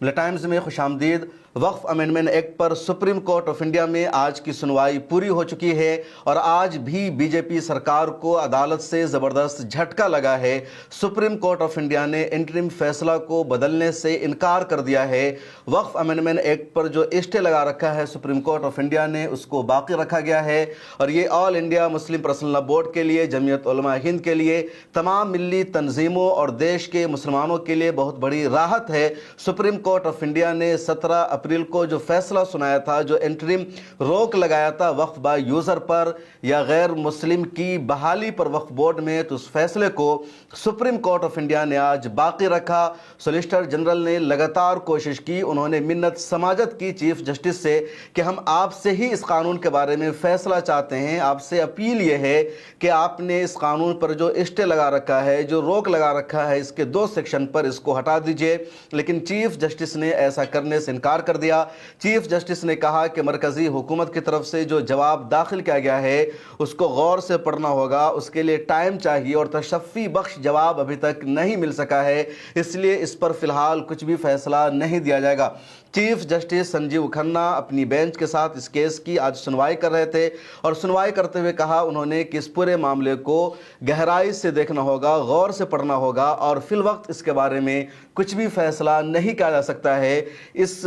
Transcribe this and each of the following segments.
Times میں خوش آمدید۔ وقف amendment act per supreme court of India میں آج کی سنوائی پوری ہو چکی ہے اور آج بھی بی جے پی سرکار کو عدالت سے زبردست جھٹکا لگا ہے۔ سپریم کورٹ آف انڈیا نے انٹرم فیصلہ کو بدلنے سے انکار کر دیا ہے۔ وقف امینڈمنٹ ایکٹ پر جو اسٹے لگا رکھا ہے سپریم کورٹ آف انڈیا نے، اس کو باقی رکھا گیا ہے، اور یہ all India Muslim personal law board کے لیے، جمعیت علماء ہند کے لیے، تمام ملی تنظیموں اور دیش کے مسلمانوں کے لیے بہت بڑی راحت ہے۔ سپریم کورٹ آف انڈیا نے 17 اپریل کو جو فیصلہ سنایا تھا، جو انٹرم روک لگایا تھا وقف بائی یوزر پر یا غیر مسلم کی بحالی پر وقف بورڈ میں، تو اس فیصلے کو سپریم کورٹ آف انڈیا نے آج باقی رکھا۔ سولیسٹر جنرل نے لگاتار کوشش کی، انہوں نے منت سماجت کی چیف جسٹس سے کہ ہم آپ سے ہی اس قانون کے بارے میں فیصلہ چاہتے ہیں، آپ سے اپیل یہ ہے کہ آپ نے اس قانون پر جو اسٹے لگا رکھا ہے، جو روک لگا رکھا ہے، اس کے 2 سیکشن پر اس کو ہٹا دیجئے، لیکن چیف جسٹس نے ایسا کرنے سے انکار کر دیا۔ چیف جسٹس نے کہا کہ مرکزی حکومت کی طرف سے جو جواب داخل کیا گیا ہے اس کو غور سے پڑھنا ہوگا، اس کے لیے ٹائم چاہیے اور تشفی بخش جواب ابھی تک نہیں مل سکا ہے، اس لیے اس پر فی الحال کچھ بھی فیصلہ نہیں دیا جائے گا۔ چیف جسٹس سنجیو کھنہ اپنی بینچ کے ساتھ اس کیس کی آج سنوائی کر رہے تھے اور سنوائی کرتے ہوئے کہا انہوں نے کہ اس پورے معاملے کو گہرائی سے دیکھنا ہوگا، غور سے پڑھنا ہوگا اور فی الوقت اس کے بارے میں کچھ بھی فیصلہ نہیں کیا جا سکتا ہے۔ اس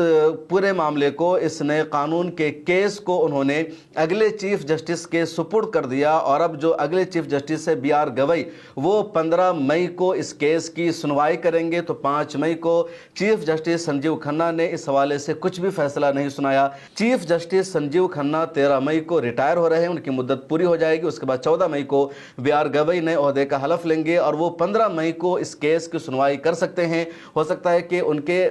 پورے معاملے کو، اس نئے قانون کے کیس کو انہوں نے اگلے چیف جسٹس کے سپرد کر دیا، اور اب جو اگلے چیف جسٹس ہے بی آر گوئی، وہ 15 مئی کو اس کیس کی سنوائی کریں گے، تو 5 مئی کو چیف جسٹس سنجیو کھنہ نے اس حوالے سے کچھ بھی فیصلہ نہیں سنایا۔ چیف جسٹس سنجیو کھنہ 13 مئی کو ریٹائر ہو رہے ہیں، ان کی مدت پوری ہو جائے گی، اس کے بعد 14 مئی کو بی آر گوئی نئے عہدے کا حلف لیں گے اور وہ 15 مئی کو اس کیس کی سنوائی کر سکتے ہیں۔ ہو سکتا ہے کہ ان کے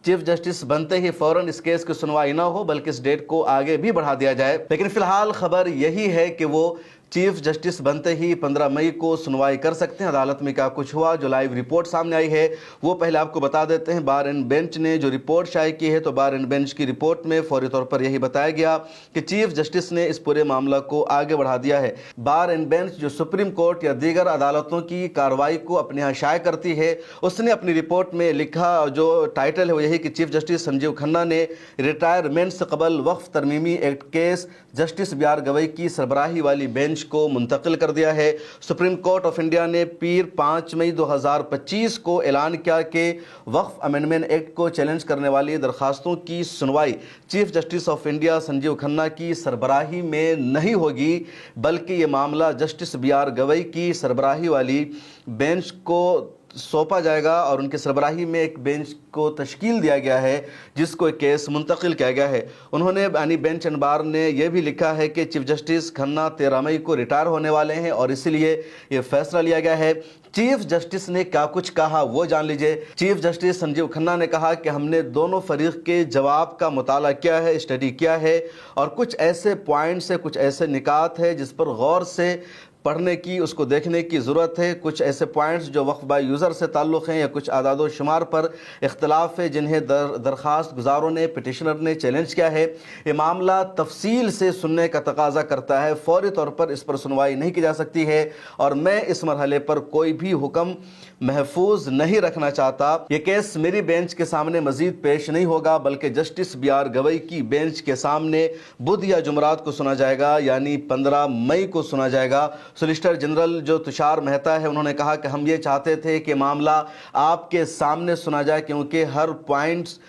چیف جسٹس بنتے ہی فوراً اس کیس کی سنوائی نہ ہو، بلکہ اس ڈیٹ کو آگے بھی بڑھا دیا جائے، لیکن فی الحال خبر یہی ہے کہ وہ چیف جسٹس بنتے ہی 15 مئی کو سنوائی کر سکتے ہیں۔ عدالت میں کیا کچھ ہوا، جو لائیو رپورٹ سامنے آئی ہے وہ پہلے آپ کو بتا دیتے ہیں۔ بار اینڈ بینچ نے جو رپورٹ شائع کی ہے، تو بار اینڈ بینچ کی رپورٹ میں فوری طور پر یہی بتایا گیا کہ چیف جسٹس نے اس پورے معاملہ کو آگے بڑھا دیا ہے۔ بار اینڈ بینچ جو سپریم کورٹ یا دیگر عدالتوں کی کارروائی کو اپنے یہاں شائع کرتی ہے، اس نے اپنی رپورٹ میں لکھا، جو ٹائٹل ہے وہ یہی کہ چیف جسٹس سنجیو کھنہ نے ریٹائرمنٹ سے قبل وقف ترمیمی act case justice B R Gavai کی سربراہی والی بینچ کو منتقل کر دیا ہے۔ سپریم کورٹ آف انڈیا نے پیر 5 مئی 2025 کو اعلان کیا کہ وقف امینڈمنٹ ایکٹ کو چیلنج کرنے والی درخواستوں کی سنوائی chief justice of India Sanjiv Khanna کی سربراہی میں نہیں ہوگی، بلکہ یہ معاملہ جسٹس بی آر گوئی کی سربراہی والی بینچ کو سونپا جائے گا، اور ان کے سربراہی میں ایک بینچ کو تشکیل دیا گیا ہے جس کو ایک کیس منتقل کیا گیا ہے۔ انہوں نے بینچ اینڈ بار نے یہ بھی لکھا ہے کہ چیف جسٹس کھنہ 13 مئی کو ریٹائر ہونے والے ہیں اور اسی لیے یہ فیصلہ لیا گیا ہے۔ چیف جسٹس نے کیا کچھ کہا وہ جان لیجئے۔ چیف جسٹس سنجیو کھنہ نے کہا کہ ہم نے دونوں فریق کے جواب کا مطالعہ کیا ہے، اسٹڈی کیا ہے، اور کچھ ایسے پوائنٹس ہیں، کچھ ایسے نکات ہیں جس پر غور سے پڑھنے کی، اس کو دیکھنے کی ضرورت ہے۔ کچھ ایسے پوائنٹس جو وقف بائی یوزر سے تعلق ہیں یا کچھ اعداد و شمار پر اختلاف ہے جنہیں درخواست گزاروں نے، پٹیشنر نے چیلنج کیا ہے۔ یہ معاملہ تفصیل سے سننے کا تقاضا کرتا ہے، فوری طور پر اس پر سنوائی نہیں کی جا سکتی ہے، اور میں اس مرحلے پر کوئی بھی حکم محفوظ نہیں رکھنا چاہتا۔ یہ کیس میری بینچ کے سامنے مزید پیش نہیں ہوگا، بلکہ جسٹس بی آر گوئی کی بینچ کے سامنے بدھ یا جمعرات کو سنا جائے گا، یعنی 15 مئی کو سنا جائے گا۔ سولیسٹر جنرل جو تشار مہتا ہے، انہوں نے کہا کہ ہم یہ چاہتے تھے کہ معاملہ آپ کے سامنے سنا جائے، کیونکہ ہر پوائنٹس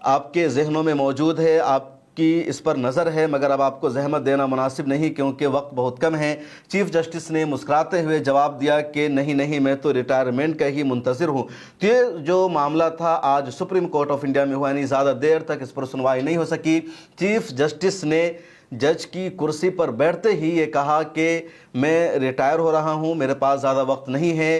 آپ کے ذہنوں میں موجود ہے، آپ کی اس پر نظر ہے، مگر اب آپ کو زحمت دینا مناسب نہیں کیونکہ وقت بہت کم ہے۔ چیف جسٹس نے مسکراتے ہوئے جواب دیا کہ نہیں، میں تو ریٹائرمنٹ کا ہی منتظر ہوں۔ تو یہ جو معاملہ تھا آج سپریم کورٹ آف انڈیا میں ہوا، یعنی زیادہ دیر تک اس پر سنوائی نہیں ہو سکی۔ چیف جسٹس نے جج کی کرسی پر بیٹھتے ہی یہ کہا کہ میں ریٹائر ہو رہا ہوں، میرے پاس زیادہ وقت نہیں ہے۔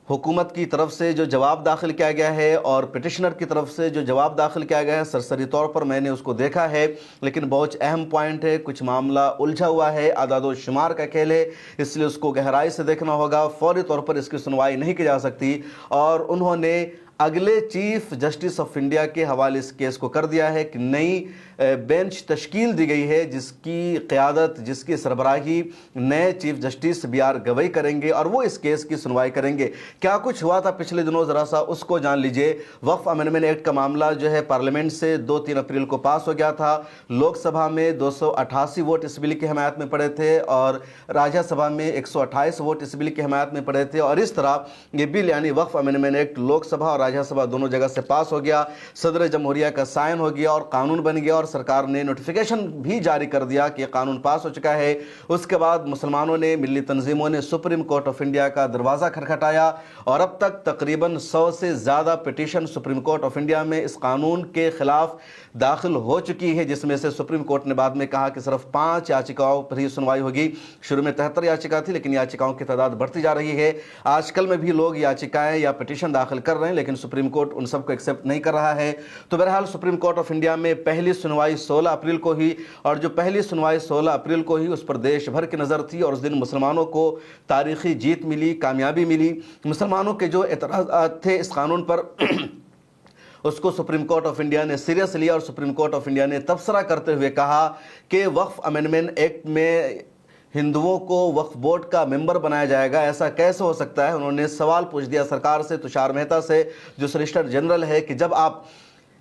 حکومت کی طرف سے جو جواب داخل کیا گیا ہے اور پٹیشنر کی طرف سے جو جواب داخل کیا گیا ہے، سرسری طور پر میں نے اس کو دیکھا ہے، لیکن بہت اہم پوائنٹ ہے، کچھ معاملہ الجھا ہوا ہے، اعداد و شمار کا کھیل ہے، اس لیے اس کو گہرائی سے دیکھنا ہوگا، فوری طور پر اس کی سنوائی نہیں کی جا سکتی۔ اور انہوں نے अगले चीफ जस्टिस ऑफ इंडिया के हवाले इस केस को कर दिया है कि नई बेंच तश्कील दी गई है जिसकी क़यादत, जिसकी सरबराही नए चीफ जस्टिस बी.आर. गवई करेंगे और वो इस केस की सुनवाई करेंगे। क्या कुछ हुआ था पिछले दिनों, ज़रा सा उसको जान लीजिए। वक्फ अमेंडमेंट एक्ट का मामला जो है पार्लियामेंट से 2-3 अप्रैल को पास हो गया था। लोकसभा में 288 वोट इस बिल की हमायत में पड़े थे और राज्यसभा में 128 वोट इस बिल की हमायत में पड़े थे और इस तरह ये बिल यानी वक्फ अमेंडमेंट एक्ट लोकसभा और राज्यसभा दोनों जगह से पास हो गया, सदर जमहूरिया का साइन हो गया और कानून बन गया और सरकार ने नोटिफिकेशन भी जारी कर दिया कि कानून पास हो चुका है। उसके बाद मुसलमानों ने, मिली तंजीमों ने सुप्रीम कोर्ट ऑफ इंडिया का दरवाज़ा खटखटाया और अब तक तकरीबन 100 से ज़्यादा petition supreme court of India में इस कानून के खिलाफ दाखिल हो चुकी है, जिसमें से सुप्रीम कोर्ट ने बाद में कहा कि सिर्फ 5 याचिकाओं पर ही सुनवाई होगी। शुरू में 73 याचिका थी, लेकिन याचिकाओं की तादाद बढ़ती जा रही है। आजकल में भी लोग याचिकाएं या पिटीशन दाखिल कर रहे हैं, लेकिन सुप्रीम कोर्ट उन सबको एक्सेप्ट नहीं कर रहा है। तो बहरहाल सुप्रीम कोर्ट ऑफ इंडिया में पहली सुनवाई 16 अप्रैल को हुई और जो पहली सुनवाई 16 अप्रैल को हुई उस पर देश भर की नज़र थी और उस दिन मुसलमानों को तारीखी जीत मिली, कामयाबी मिली। मुसलमानों के जो एतराज़ात थे इस कानून पर उसको सुप्रीम कोर्ट ऑफ इंडिया ने सीरियस लिया और सुप्रीम कोर्ट ऑफ इंडिया ने तबसरा करते हुए कहा कि वक्फ अमेंडमेंट एक्ट में हिंदुओं को वक्फ बोर्ड का मेंबर बनाया जाएगा, ऐसा कैसे हो सकता है। उन्होंने सवाल पूछ दिया सरकार से, तुषार मेहता से, जो सॉलिसिटर जनरल है, कि जब आप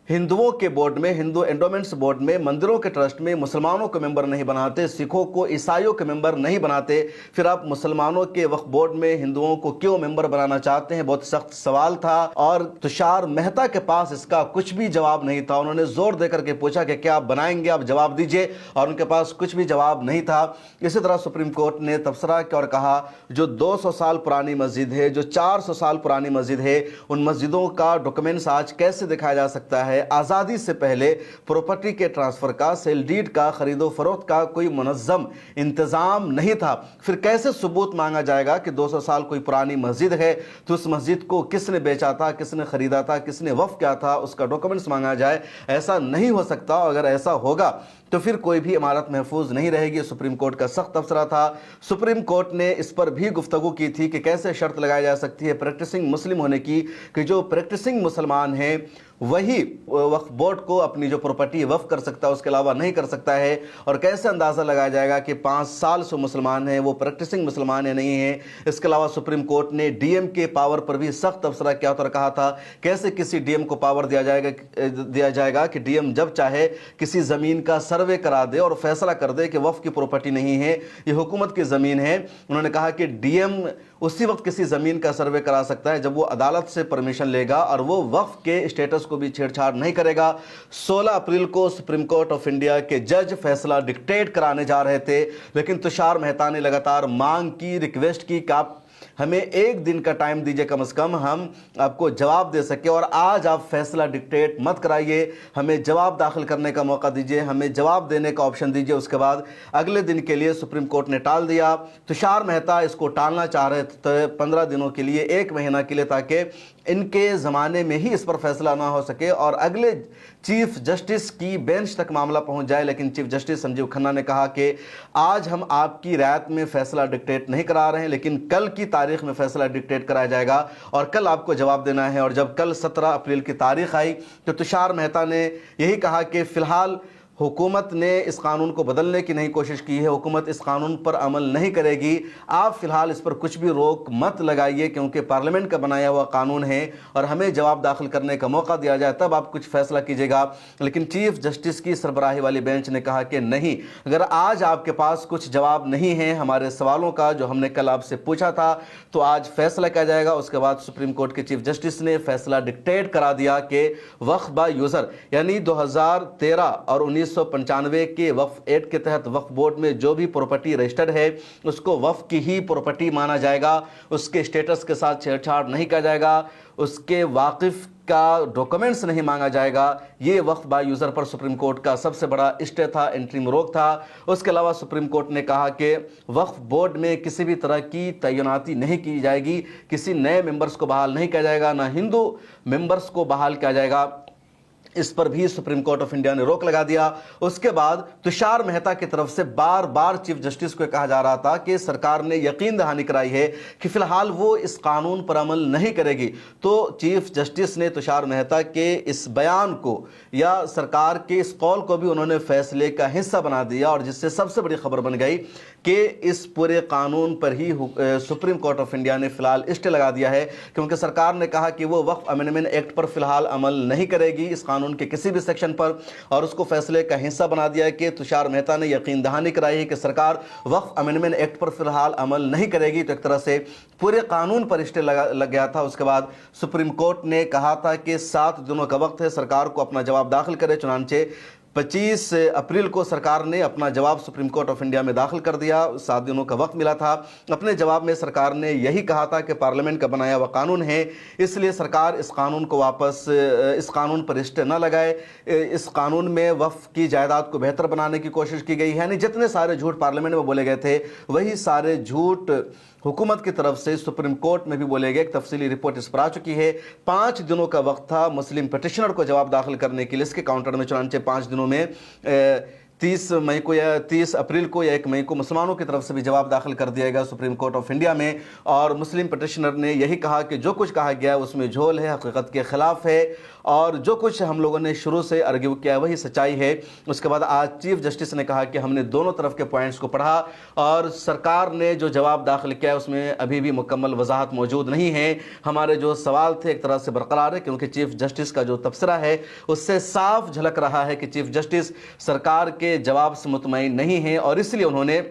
हिंदुओं के बोर्ड में, हिंदू एंडोमेंट्स बोर्ड में, मंदिरों के ट्रस्ट में मुसलमानों को मेंबर नहीं बनाते, सिखों को, ईसाइयों के मेंबर नहीं बनाते, फिर आप मुसलमानों के वक्फ बोर्ड में हिंदुओं को क्यों मेंबर बनाना चाहते हैं। बहुत सख्त सवाल था और तुषार मेहता के पास इसका कुछ भी जवाब नहीं था। उन्होंने जोर देकर के पूछा कि क्या आप बनाएंगे, आप जवाब दीजिए, और उनके पास कुछ भी जवाब नहीं था। इसी तरह सुप्रीम कोर्ट ने तबसरा किया और कहा जो 200 साल पुरानी मस्जिद है, जो 400 साल पुरानी मस्जिद है, उन मस्जिदों का डॉक्यूमेंट्स आज कैसे दिखाया जा सकता है। आज़ादी से पहले प्रॉपर्टी के ट्रांसफ़र का, सेल डीड का, खरीदो फरोख्त का कोई मुनज़्ज़म इंतज़ाम नहीं था। फिर कैसे सबूत मांगा जाएगा कि 200 साल कोई पुरानी मस्जिद है तो उस मस्जिद को किसने बेचा था, किसने ख़रीदा था, किसने वफ़ किया था, उसका डॉक्यूमेंट्स मांगा जाए। ऐसा नहीं हो सकता। अगर ऐसा होगा तो फिर कोई भी इमारत महफूज नहीं रहेगी। सुप्रीम कोर्ट का सख्त तबसरा था। सुप्रीम कोर्ट ने इस पर भी गुफ्तगू की थी कि कैसे शर्त लगाई जा सकती है प्रैक्टिसिंग मुस्लिम होने की, कि जो प्रैक्टिसिंग मुसलमान हैं वही वक्फ बोर्ड को अपनी जो प्रॉपर्टी वफ़ कर सकता है, उसके अलावा नहीं कर सकता है। और कैसे अंदाज़ा लगाया जाएगा कि 5 साल से मुसलमान हैं, वो प्रैक्टिसिंग मुसलमान है नहीं है। इसके अलावा सुप्रीम कोर्ट ने डीएम के पावर पर भी सख्त तबसरा किया और कहा था कैसे किसी डीएम को पावर दिया जाएगा कि डीएम जब चाहे किसी ज़मीन का सर्वे करा दे और फैसला कर दे कि वफ़ की प्रॉपर्टी नहीं है, ये हुकूमत की ज़मीन है। उन्होंने कहा कि डीएम उसी वक्त किसी ज़मीन का सर्वे करा सकता है जब वो अदालत से परमिशन लेगा और वो वफ़ के स्टेटस को भी छेड़छाड़ नहीं करेगा। 16 अप्रैल को सुप्रीम कोर्ट ऑफ इंडिया के जज फैसला डिक्टेट कराने जा रहे थे, लेकिन तुषार मेहता ने लगातार मांग की, रिक्वेस्ट की कि आप हमें 1 दिन का टाइम दीजिए, कम से कम हम आपको जवाब दे सके और आज आप फैसला डिक्टेट मत कराइए, हमें जवाब दाखिल करने का मौका दीजिए, हमें जवाब देने का ऑप्शन दीजिए। उसके बाद अगले दिन के लिए सुप्रीम कोर्ट ने टाल दिया। तुषार मेहता इसको टालना चाह रहे थे 15 दिनों के लिए, 1 महीना के लिए, ताकि इनके ज़माने में ही इस पर फैसला ना हो सके और अगले चीफ जस्टिस की बेंच तक मामला पहुंच जाए। लेकिन चीफ जस्टिस संजीव खन्ना ने कहा कि आज हम आपकी रायत में फैसला डिक्टेट नहीं करा रहे हैं, लेकिन कल की तारीख में फैसला डिक्टेट कराया जाएगा और कल आपको जवाब देना है। और जब कल 17 अप्रैल की तारीख आई तो तुषार मेहता ने यही कहा कि फ़िलहाल हुकूमत ने इस कानून को बदलने की नहीं कोशिश की है, हुकूमत इस कानून पर अमल नहीं करेगी, आप फ़िलहाल इस पर कुछ भी रोक मत लगाइए क्योंकि पार्लियामेंट का बनाया हुआ कानून है और हमें जवाब दाखिल करने का मौका दिया जाए तब आप कुछ फैसला कीजिएगा। लेकिन चीफ जस्टिस की सरबराही वाली बेंच ने कहा कि नहीं, अगर आज आपके पास कुछ जवाब नहीं है हमारे सवालों का जो हमने कल आपसे पूछा था तो आज फैसला किया जाएगा। उसके बाद सुप्रीम कोर्ट के चीफ जस्टिस ने फैसला डिक्टेट करा दिया कि वक्फ बाय यूज़र यानी 2013 और 1995 के वक्फ एक्ट के तहत वक्फ बोर्ड में जो भी प्रॉपर्टी रजिस्टर्ड है उसको वक्फ की ही प्रॉपर्टी माना जाएगा, उसके स्टेटस के साथ छेड़छाड़ नहीं किया जाएगा, उसके वाकिफ का डॉक्यूमेंट्स नहीं मांगा जाएगा। ये वक्फ बाय यूज़र पर सुप्रीम कोर्ट का सबसे बड़ा स्टे था, इंटरिम रोक था। उसके अलावा सुप्रीम कोर्ट ने कहा कि वक्फ बोर्ड में किसी भी तरह की तैनाती नहीं की जाएगी, किसी नए मेंबर्स को बहाल नहीं किया जाएगा, ना हिंदू मेंबर्स को बहाल किया जाएगा। इस पर भी सुप्रीम कोर्ट ऑफ इंडिया ने रोक लगा दिया। उसके बाद तुषार मेहता की तरफ से बार बार चीफ जस्टिस को कहा जा रहा था कि सरकार ने यकीन दहानी कराई है कि फिलहाल वो इस कानून पर अमल नहीं करेगी। तो चीफ जस्टिस ने तुषार मेहता के इस बयान को या सरकार के इस कौल को भी उन्होंने फैसले का हिस्सा बना दिया, और जिससे सबसे बड़ी खबर बन गई कि इस पूरे कानून पर ही सुप्रीम कोर्ट ऑफ इंडिया ने फिलहाल स्टे लगा दिया है, क्योंकि सरकार ने कहा कि वो वक्फ अमेंडमेंट एक्ट पर फिलहाल अमल नहीं करेगी, इस कानून के किसी भी सेक्शन पर, और उसको फैसले का हिस्सा बना दिया है कि तुषार मेहता ने यकीन दहानी कराई है कि सरकार वक्फ अमेंडमेंट एक्ट पर फिलहाल अमल नहीं करेगी। तो एक तरह से पूरे कानून पर स्टे लग गया था। उसके बाद सुप्रीम कोर्ट ने कहा था कि 7 दिनों का वक्त है, सरकार को अपना जवाब दाखिल करे। चुनांचे 25 अप्रैल को सरकार ने अपना जवाब सुप्रीम कोर्ट ऑफ इंडिया में दाखिल कर दिया। 7 दिनों का वक्त मिला था। अपने जवाब में सरकार ने यही कहा था कि पार्लियामेंट का बनाया हुआ कानून है, इसलिए सरकार इस कानून को वापस, इस कानून पर स्टे न लगाए। इस कानून में वक्फ की जायदाद को बेहतर बनाने की कोशिश की गई है। यानी जितने सारे झूठ पार्लियामेंट में बोले गए थे, वही सारे झूठ हुकूमत की तरफ से सुप्रीम कोर्ट में भी बोले गए। एक तफसीली रिपोर्ट इस पर आ चुकी है। 5 दिनों का वक्त था मुस्लिम पिटिशनर को जवाब दाखिल करने के लिए। इसके काउंटर में चुनांचे 5 दिनों में 30 मई को या 30 अप्रैल को या 1 मई को मुसलमानों की तरफ से भी जवाब दाखिल कर दिया गया सुप्रीम कोर्ट ऑफ इंडिया में। और मुस्लिम पिटिशनर ने यही कहा कि जो कुछ कहा गया उसमें झोल है, हकीकत के खिलाफ है, और जो कुछ हम लोगों ने शुरू से आर्ग्यू किया वही सच्चाई है। उसके बाद आज चीफ जस्टिस ने कहा कि हमने दोनों तरफ के पॉइंट्स को पढ़ा, और सरकार ने जो जवाब दाखिल किया उसमें अभी भी मुकम्मल वजाहत मौजूद नहीं है। हमारे जो सवाल थे एक तरह से बरकरार है, क्योंकि चीफ जस्टिस का जो तबसरा है उससे साफ झलक रहा है कि चीफ जस्टिस सरकार के जवाब से मुतमईन नहीं है, और इसलिए उन्होंने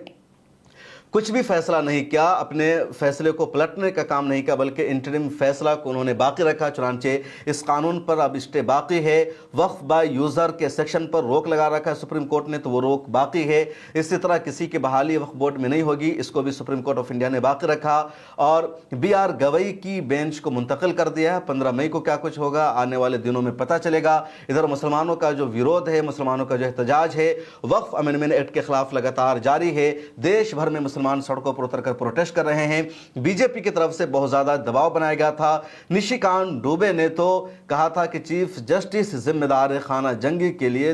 कुछ भी फैसला नहीं किया, अपने फैसले को पलटने का काम नहीं किया, बल्कि इंटरिम फैसला को उन्होंने बाकी रखा। चुनांचे इस कानून पर अब स्टे बाकी है। वक्फ बाय यूज़र के सेक्शन पर रोक लगा रखा है सुप्रीम कोर्ट ने, तो वो रोक बाकी है। इसी तरह किसी की बहाली वक्फ बोर्ड में नहीं होगी, इसको भी सुप्रीम कोर्ट ऑफ इंडिया ने बाकी रखा। और BR गवई की बेंच को मुंतकिल कर दिया है। 15 मई को क्या कुछ होगा आने वाले दिनों में पता चलेगा। इधर मुसलमानों का जो विरोध है, मुसलमानों का जो एहतजाज है वक्फ अमेंडमेंट एक्ट के खिलाफ लगातार जारी है। देश भर में मुसलमान सड़कों पर उतरकर प्रोटेस्ट कर रहे हैं। बीजेपी की तरफ से बहुत ज्यादा दबाव बनाया गया था। निशिकांत दुबे ने तो कहा था कि चीफ जस्टिस जिम्मेदार है खाना जंगी के लिए,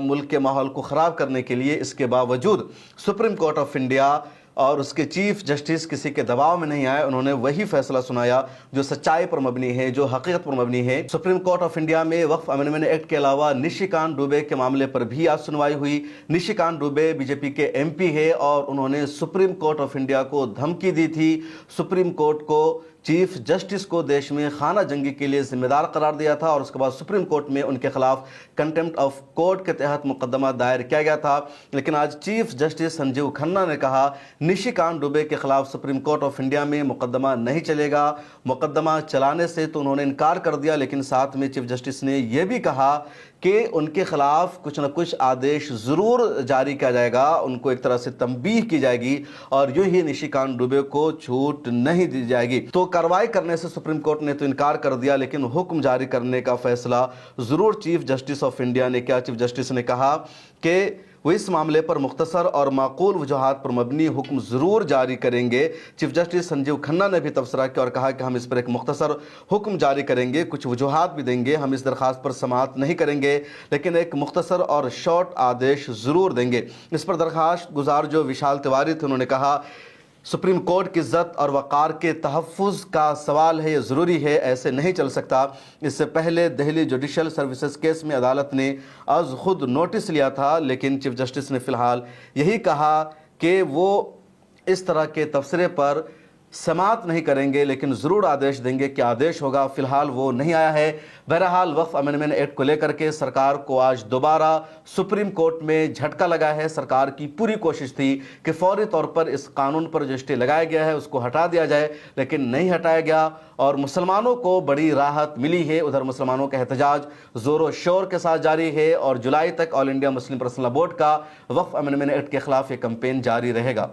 मुल्क के माहौल को खराब करने के लिए। इसके बावजूद सुप्रीम कोर्ट ऑफ इंडिया और उसके चीफ जस्टिस किसी के दबाव में नहीं आए। उन्होंने वही फैसला सुनाया जो सच्चाई पर मबनी है, जो हकीकत पर मबनी है। सुप्रीम कोर्ट ऑफ इंडिया में वक्फ अमेंडमेंट एक्ट के अलावा निशिकांत दुबे के मामले पर भी आज सुनवाई हुई। निशिकांत दुबे बीजेपी के MP है, और उन्होंने सुप्रीम कोर्ट ऑफ इंडिया को धमकी दी थी। सुप्रीम कोर्ट को, चीफ जस्टिस को देश में खाना जंगी के लिए जिम्मेदार करार दिया था, और उसके बाद सुप्रीम कोर्ट में उनके खिलाफ कंटेम्प्ट ऑफ कोर्ट के तहत मुकदमा दायर किया गया था। लेकिन आज चीफ जस्टिस संजीव खन्ना ने कहा निशिकांत दुबे के खिलाफ सुप्रीम कोर्ट ऑफ इंडिया में मुकदमा नहीं चलेगा। मुकदमा चलाने से तो उन्होंने इनकार कर दिया, लेकिन साथ में चीफ जस्टिस ने यह भी कहा कि उनके खिलाफ कुछ न कुछ आदेश जरूर जारी किया जाएगा, उनको एक तरह से तंबीह की जाएगी, और यूं ही निशिकांत दुबे को छूट नहीं दी जाएगी। तो कार्रवाई करने से सुप्रीम कोर्ट ने तो इनकार कर दिया, लेकिन हुक्म जारी करने का फैसला जरूर चीफ जस्टिस ऑफ इंडिया ने किया। चीफ जस्टिस ने कहा कि वो इस मामले पर मुख्तसर और माकूल वजूहात पर मबनी हुक्म जरूर जारी करेंगे। चीफ जस्टिस संजीव खन्ना ने भी तबसरा किया और कहा कि हम इस पर एक मुख्तसर हुक्म जारी करेंगे, कुछ वजूहात भी देंगे, हम इस दरखास्त पर समाअत नहीं करेंगे, लेकिन एक मुख्तसर और शॉर्ट आदेश जरूर देंगे। इस पर दरखास्त गुजार जो विशाल तिवारी थे, उन्होंने कहा सुप्रीम कोर्ट की इज्जत और वक़ार के तहफ़्फ़ुज़ का सवाल है, ये ज़रूरी है, ऐसे नहीं चल सकता। इससे पहले दिल्ली जुडिशल सर्विसेज केस में अदालत ने आज खुद नोटिस लिया था, लेकिन चीफ जस्टिस ने फ़िलहाल यही कहा कि वो इस तरह के तबसरे पर समाअत नहीं करेंगे, लेकिन ज़रूर आदेश देंगे। क्या आदेश होगा फ़िलहाल वो नहीं आया है। बहरहाल वक्फ अमेंडमेंट एक्ट को लेकर के सरकार को आज दोबारा सुप्रीम कोर्ट में झटका लगा है। सरकार की पूरी कोशिश थी कि फौरी तौर पर इस कानून पर जो स्टे लगाया गया है उसको हटा दिया जाए, लेकिन नहीं हटाया गया, और मुसलमानों को बड़ी राहत मिली है। उधर मुसलमानों का एहतजाज ज़ोरों शोर के साथ जारी है, और जुलाई तक all India Muslim personal law board का वक्फ अमेंडमेंट एक्ट के खिलाफ ये कैंपेन जारी रहेगा।